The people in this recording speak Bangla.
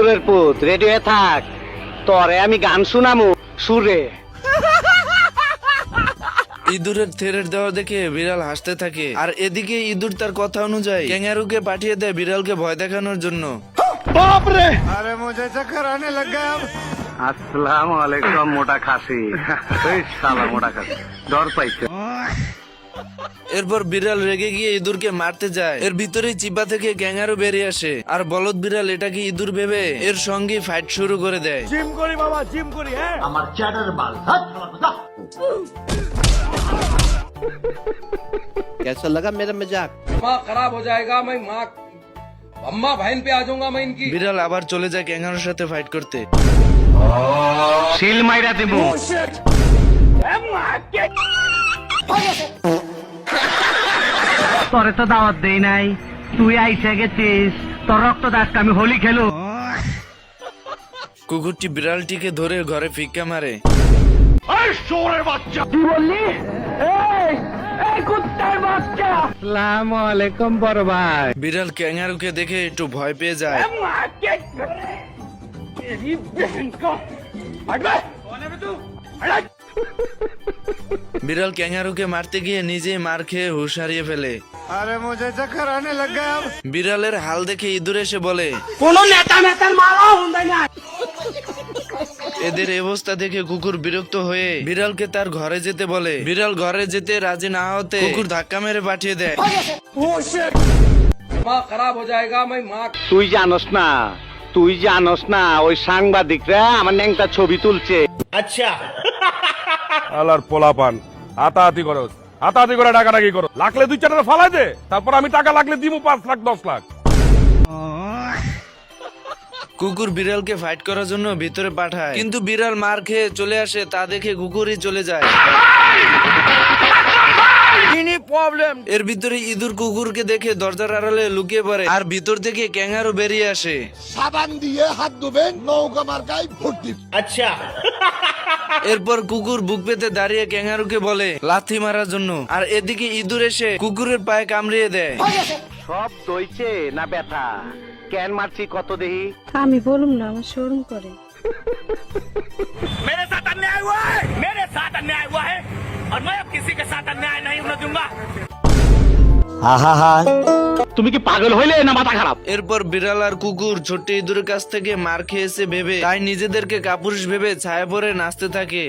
ইঁদুরের পুত রেডি হয়ে থাক, তরে আমি গান শুনামু সুরে। ইঁদুরের থ্রেড দেওয়া দেখে বিড়াল হাসতে থাকে, আর এদিকে ইঁদুর তার কথা অনুযায়ী ক্যাঙ্গারুকে পাঠিয়ে দেয় বিড়ালকে ভয় দেখানোর জন্য। আসসালামু আলাইকুম মোটা খাসি। এই শালা মোটা খাসি ডর পাইছে। এরপর বিড়াল রেগে গিয়ে ইঁদুরকে মারতে যায়। এর ভিতরেই চিপা থেকে ক্যাঙ্গারু বেরিয়ে আসে, আর বলদ বিড়াল এটাকে ইঁদুর ভেবে এর সঙ্গে ফাইট শুরু করে দেয়। জিম করি বাবা, জিম করি। হ্যাঁ, আমার চ্যাটার বাল। कैसा लगा मेरा मजाक? दिमाग खराब हो जाएगा। मैं माँ अम्मा बहन पे आ जाऊंगा मैं इनकी। বিড়াল আবার চলে যায় ক্যাঙ্গারুর সাথে ফাইট করতে। শিল মাইরা দিমু। তোরে তো দাওয়াত দেই নাই, তুই আইসা গেছিস, তোর রক্ত দাসকে আমি হোলি খেলু। কুকুরটি বিড়ালটিকে ধরে ঘরে ফিক্কা মারে। কি বললি? এই কুত্তার বাচ্চা। আসসালামু আলাইকুম বড় ভাই। বিড়াল ক্যাঙ্গারুকে দেখে একটু ভয় পেয়ে যায়। বিড়াল ক্যাঙ্গারুকে মারতে গিয়ে নিজেই মার খেয়ে হুঁশ হারিয়ে ফেলে। আরে মুঝে চক্কর আনে লগ গয়া। বিড়ালের হাল দেখে ইঁদুর এসে বলে, কোন নেতা মেতার মারা হুন্দাই না। এদের অবস্থা দেখে কুকুর বিরক্ত হয়ে বিড়ালকে তার ঘরে যেতে বলে। বিড়াল ঘরে যেতে রাজি না হতে কুকুর ধাক্কা মেরে পাঠিয়ে দেয়। दिमाग खराब हो जाएगा। मैं माँ তুই জানোস না ওই সাংবাদিকরা আমার ন্যাংটা ছবি তুলছে। আলার পোলাপান হাতাহাতি করো, হাতাহাতি করে ডাকাডাকি করো, লাগলে 2-4টা ফালাই দে, তারপর আমি টাকা লাগলে দিব 5 লাখ 10 লাখ। কুকুর বিড়ালকে ফাইট করার জন্য ভিতরে পাঠায়, কিন্তু বিড়াল মার খেয়ে চলে আসে। তা দেখে কুকুরই চলে যায়। এর ভিতরে ইঁদুর কুকুরকে দেখে দরজার আড়ালে লুকিয়ে পড়ে, আর ভিতর থেকে ক্যাঙ্গারু বেরিয়ে আসে। সাবান দিয়ে হাত ধুবেন, নৌকা মার্কায় ভোট দিবেন। এরপর কুকুর বুক পেতে দাঁড়িয়ে ক্যাঙ্গারুকে বলে লাথি মারার জন্য, আর এদিকে ইঁদুর এসে কুকুরের পায়ে কামড়িয়ে দেয়। সব দইছে না ব্যথা? কেন মারছি কত দেহি? আমি বলুম না, আমার শরম করে। मेरे साथ अन्याय हुआ है, मेरे साथ अन्याय हुआ है और मैं अब किसी के साथ अन्याय नहीं होने दूंगा। তুমি কি পাগল হইলে না মাথা খারাপ? এরপর বিড়াল আর কুকুর ছোট্ট ইঁদুরের কাছ থেকে মার খেয়েছে ভেবে তাই নিজেদেরকে কাপুরুষ ভেবে ছায়া পরে নাচতে থাকে।